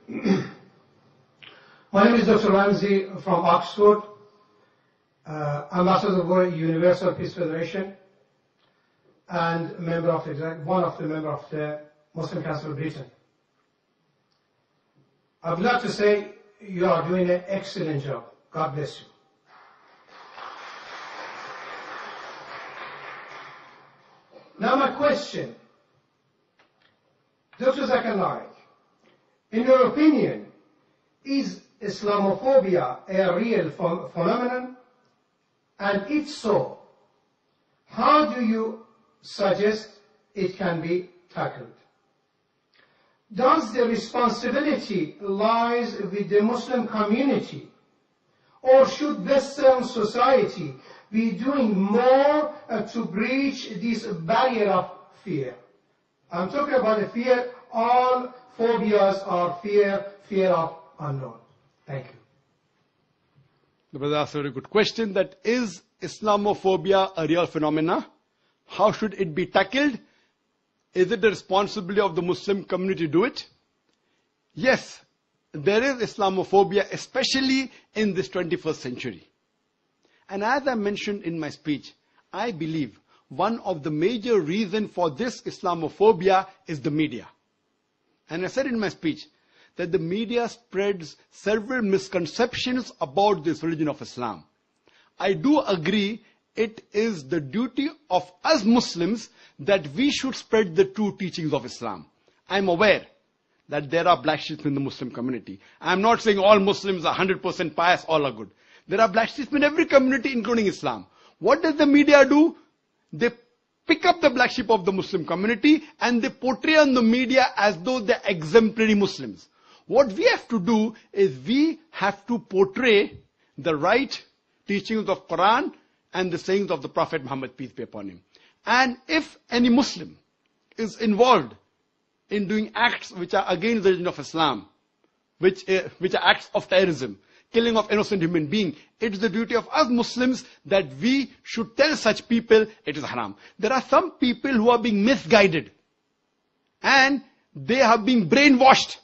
My name is Dr. Ramsey from Oxford, Ambassador of the Universal Peace Federation, and one of the members of the Muslim Council of Britain. I would like to say you are doing an excellent job. God bless you. Now my question, Dr. Zakir Naik, in your opinion, is Islamophobia a real phenomenon? And if so, how do you suggest it can be tackled? Does the responsibility lies with the Muslim community, or should Western society be doing more to breach this barrier of fear? I'm talking about the fear. All phobias are fear of unknown. Thank you. The brother asked a very good question, that is Islamophobia a real phenomena? How should it be tackled? Is it the responsibility of the Muslim community to do it? Yes, there is Islamophobia, especially in this 21st century. And as I mentioned in my speech, I believe one of the major reasons for this Islamophobia is the media. And I said in my speech that the media spreads several misconceptions about this religion of Islam. I do agree it is the duty of us Muslims that we should spread the true teachings of Islam. I am aware that there are black sheep in the Muslim community. I am not saying all Muslims are 100% pious, all are good. There are black sheep in every community, including Islam. What does the media do? They pick up the black sheep of the Muslim community and they portray on the media as though they're exemplary Muslims. What we have to do is we have to portray the right teachings of Quran and the sayings of the Prophet Muhammad, peace be upon him. And if any Muslim is involved in doing acts which are against the religion of Islam, which are acts of terrorism, killing of innocent human beings, it is the duty of us Muslims that we should tell such people it is haram. There are some people who are being misguided and they are being brainwashed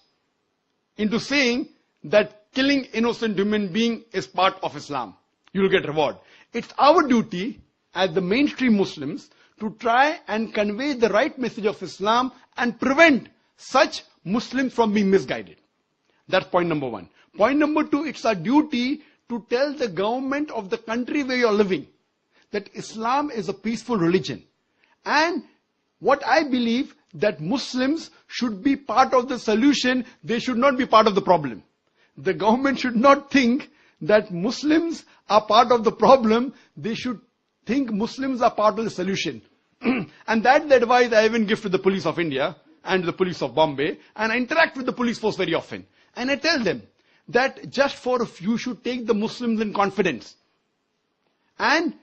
into saying that killing innocent human being is part of Islam. You will get reward. It's our duty as the mainstream Muslims to try and convey the right message of Islam and prevent such Muslims from being misguided. That's point number one. Point number two, it's our duty to tell the government of the country where you're living that Islam is a peaceful religion. And what I believe that Muslims should be part of the solution, they should not be part of the problem. The government should not think that Muslims are part of the problem, they should think Muslims are part of the solution. And that's the advice I even give to the police of India and the police of Bombay, and I interact with the police force very often. And I tell them that just for a few should take the Muslims in confidence. And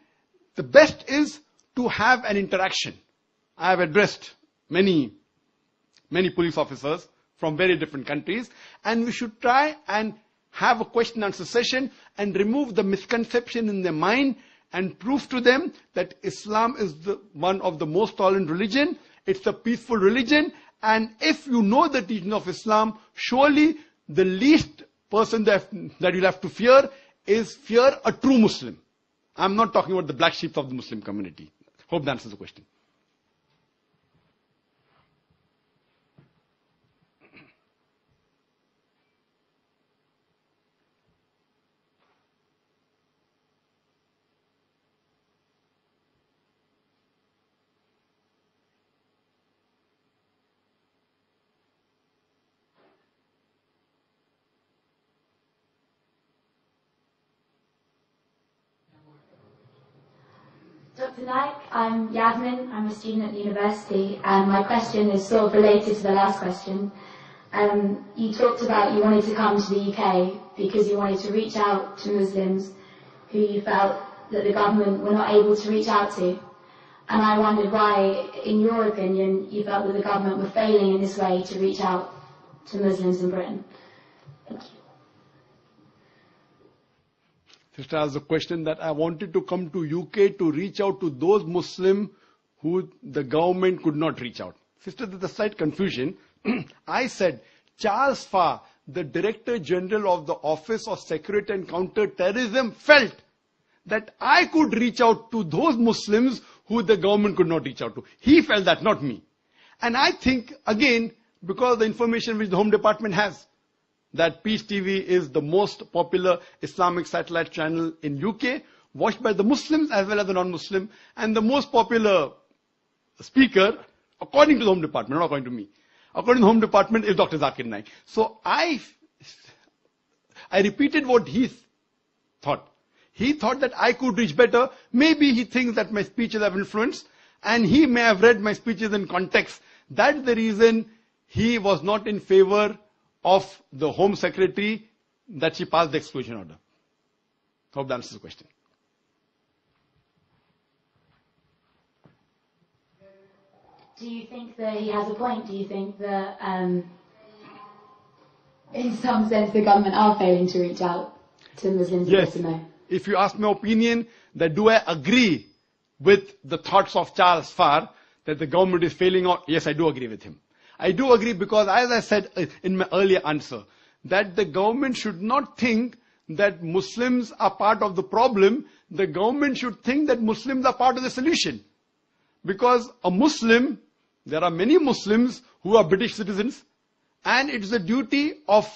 the best is to have an interaction. I have addressed many police officers from very different countries, and we should try and have a question and answer session and remove the misconception in their mind and prove to them that Islam is one of the most tolerant religion, it's a peaceful religion, and if you know the teaching of Islam, surely the least person that you'll have to fear is fear a true Muslim. I'm not talking about the black sheep of the Muslim community. Hope that answers the question. Dr. Naik, I'm Yasmin, I'm a student at the university, and my question is sort of related to the last question. You talked about you wanted to come to the UK because you wanted to reach out to Muslims who you felt that the government were not able to reach out to. And I wondered why, in your opinion, you felt that the government were failing in this way to reach out to Muslims in Britain. Thank you. Sister asked the question that I wanted to come to UK to reach out to those Muslims who the government could not reach out. Sister, there's a slight confusion. I said Charles Farr, the Director General of the Office of Security and Counter-Terrorism felt that I could reach out to those Muslims who the government could not reach out to. He felt that, not me. And I think, again, because of the information which the Home Department has, that Peace TV is the most popular Islamic satellite channel in UK, watched by the Muslims as well as the non-Muslim, and the most popular speaker, according to the Home Department, not according to me, according to the Home Department, is Dr. Zakir Naik. So I repeated what he thought. He thought that I could reach better. Maybe he thinks that my speeches have influence, and he may have read my speeches in context. That's the reason he was not in favor of the Home Secretary that she passed the exclusion order. Hope that answers the question. Do you think that he has a point? Do you think that, in some sense, the government are failing to reach out to Muslims? Yes. If you ask my opinion, that do I agree with the thoughts of Charles Farr that the government is failing out? Yes, I do agree with him. I do agree because, as I said in my earlier answer, that the government should not think that Muslims are part of the problem. The government should think that Muslims are part of the solution. Because a Muslim, there are many Muslims who are British citizens, and it's the duty of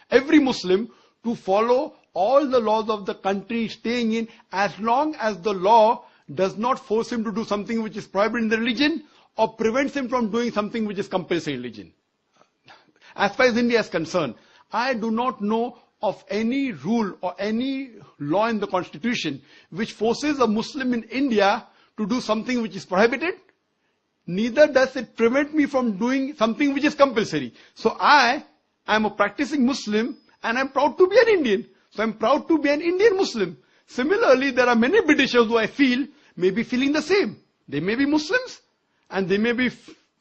every Muslim to follow all the laws of the country staying in, as long as the law does not force him to do something which is prohibited in the religion or prevents him from doing something which is compulsory in religion. As far as India is concerned, I do not know of any rule or any law in the constitution which forces a Muslim in India to do something which is prohibited. Neither does it prevent me from doing something which is compulsory. So I am a practicing Muslim and I'm proud to be an Indian. So I'm proud to be an Indian Muslim. Similarly, there are many Britishers who I feel may be feeling the same. They may be Muslims and they may be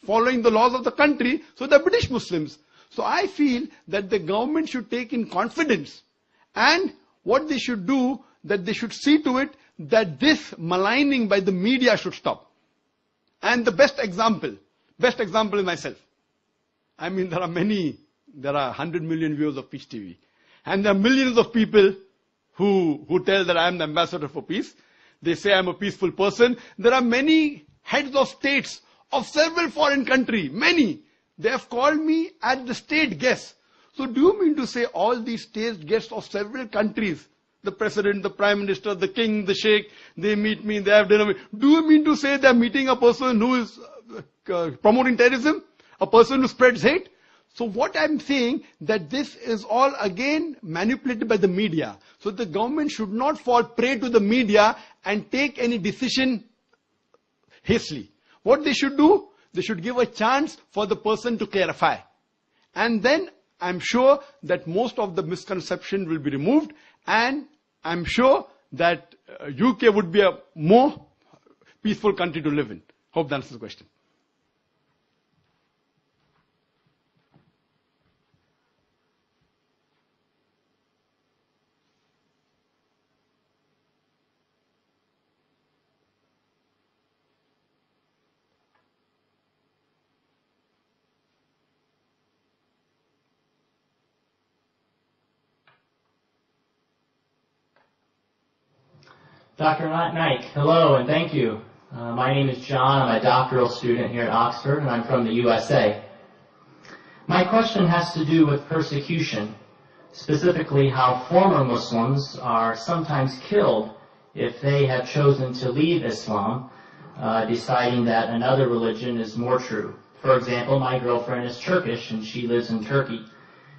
following the laws of the country, so they're British Muslims. So I feel that the government should take in confidence, and what they should do, that they should see to it that this maligning by the media should stop. And the best example is myself. I mean, there are 100 million viewers of Peace TV. And there are millions of people who tell that I am the ambassador for peace. They say I'm a peaceful person. There are many heads of states of several foreign countries, many. They have called me as the state guest. So do you mean to say all these state guests of several countries, the president, the prime minister, the king, the sheikh, they meet me, they have dinner with me. Do you mean to say they're meeting a person who is promoting terrorism? A person who spreads hate? So what I'm saying, that this is all again manipulated by the media. So the government should not fall prey to the media and take any decision hastily. What they should do, they should give a chance for the person to clarify. And then I'm sure that most of the misconception will be removed, and I'm sure that UK would be a more peaceful country to live in. Hope that answers the question. Dr. Naik, hello and thank you. My name is John. I'm a doctoral student here at Oxford, and I'm from the USA. My question has to do with persecution, specifically how former Muslims are sometimes killed if they have chosen to leave Islam, deciding that another religion is more true. For example, my girlfriend is Turkish and she lives in Turkey.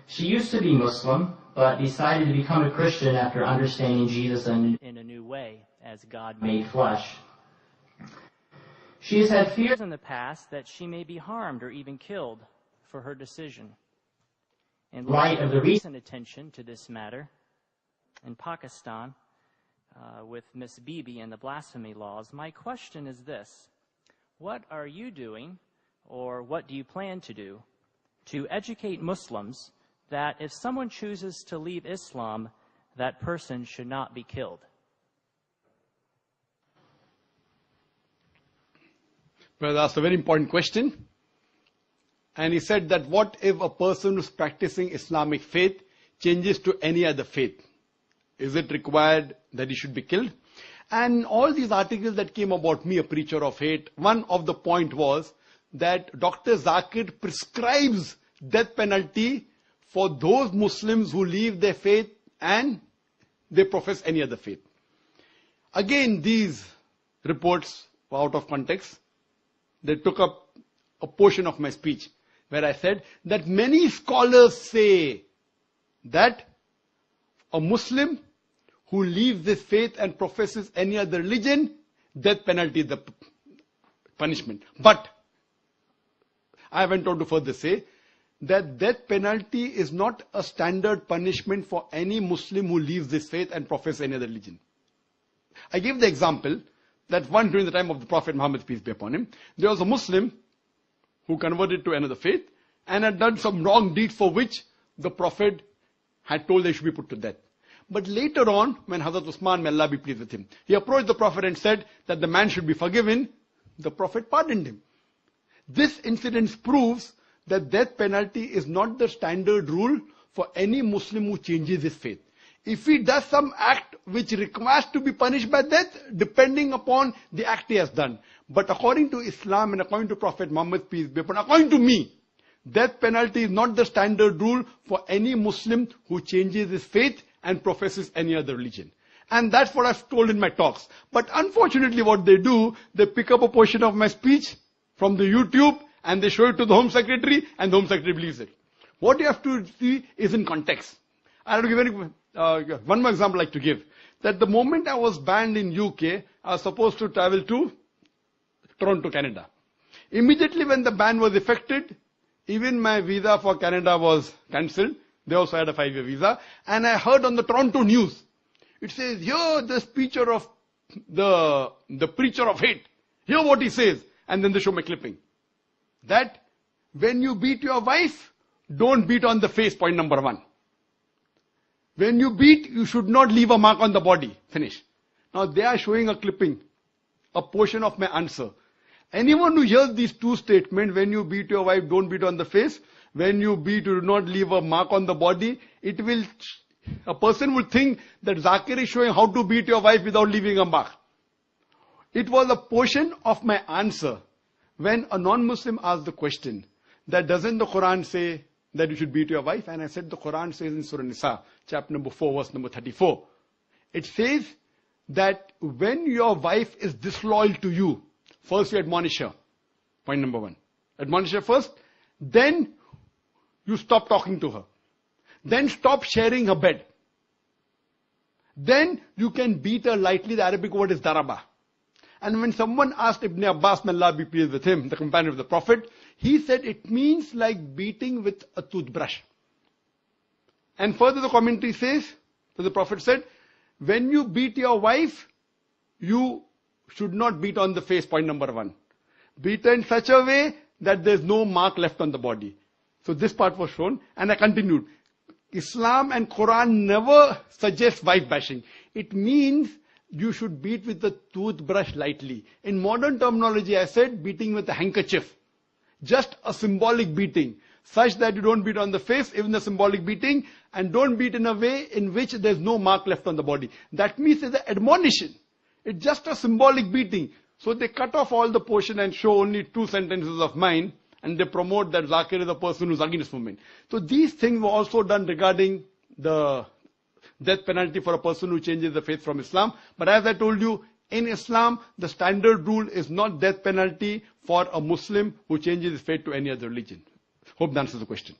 She used to be Muslim, but decided to become a Christian after understanding Jesus in a new way, as God made flesh. She has had fears in the past that she may be harmed or even killed for her decision. In light of the recent attention to this matter in Pakistan with Miss Bibi and the blasphemy laws, my question is this: what are you doing, or what do you plan to do, to educate Muslims that if someone chooses to leave Islam, that person should not be killed? Well, that's a very important question. And he said that what if a person who's practicing Islamic faith changes to any other faith? Is it required that he should be killed? And all these articles that came about me, a preacher of hate, one of the point was that Dr. Zakir prescribes death penalty for those Muslims who leave their faith and they profess any other faith. Again, these reports were out of context. They took up a portion of my speech where I said that many scholars say that a Muslim who leaves this faith and professes any other religion, death penalty is the punishment. But I went on to further say that death penalty is not a standard punishment for any Muslim who leaves this faith and professes any other religion. I gave the example that once during the time of the Prophet Muhammad, peace be upon him, there was a Muslim who converted to another faith and had done some wrong deeds for which the Prophet had told they should be put to death. But later on, when Hazrat Usman, may Allah be pleased with him, he approached the Prophet and said that the man should be forgiven, the Prophet pardoned him. This incident proves that death penalty is not the standard rule for any Muslim who changes his faith. If he does some act which requires to be punished by death, depending upon the act he has done. But according to Islam and according to Prophet Muhammad, peace be upon him, according to me, death penalty is not the standard rule for any Muslim who changes his faith and professes any other religion. And that's what I've told in my talks. But unfortunately what they do, they pick up a portion of my speech from the YouTube and they show it to the Home Secretary and the Home Secretary believes it. What you have to see is in context. I'll give one more example I'd like to give. That the moment I was banned in UK, I was supposed to travel to Toronto, Canada. Immediately when the ban was effected, even my visa for Canada was cancelled. They also had a 5-year visa. And I heard on the Toronto news, it says, here the preacher of the preacher of hate. Hear what he says. And then they show my clipping. That when you beat your wife, don't beat on the face, point number 1. When you beat, you should not leave a mark on the body. Finish. Now they are showing a clipping, a portion of my answer. Anyone who hears these two statements, when you beat your wife, don't beat on the face. When you beat, you do not leave a mark on the body. A person will think that Zakir is showing how to beat your wife without leaving a mark. It was a portion of my answer when a non-Muslim asked the question that doesn't the Quran say that you should beat your wife? And I said the Quran says in Surah Nisa, chapter number 4, verse number 34. It says that when your wife is disloyal to you, first you admonish her. Point number 1. Admonish her first. Then you stop talking to her. Then stop sharing her bed. Then you can beat her lightly. The Arabic word is daraba. And when someone asked Ibn Abbas, may Allah be pleased with him, the companion of the Prophet, he said it means like beating with a toothbrush. And further the commentary says, so the Prophet said, when you beat your wife, you should not beat on the face, point number 1. Beat her in such a way that there's no mark left on the body. So this part was shown, and I continued. Islam and Quran never suggest wife bashing. It means you should beat with the toothbrush lightly. In modern terminology, I said beating with a handkerchief. Just a symbolic beating. Such that you don't beat on the face, even the symbolic beating, and don't beat in a way in which there's no mark left on the body. That means it's an admonition. It's just a symbolic beating. So they cut off all the portion and show only 2 sentences of mine, and they promote that Zakir is a person who's against women. So these things were also done regarding the death penalty for a person who changes the faith from Islam. But as I told you, in Islam, the standard rule is not death penalty for a Muslim who changes his faith to any other religion. Hope that answers the question.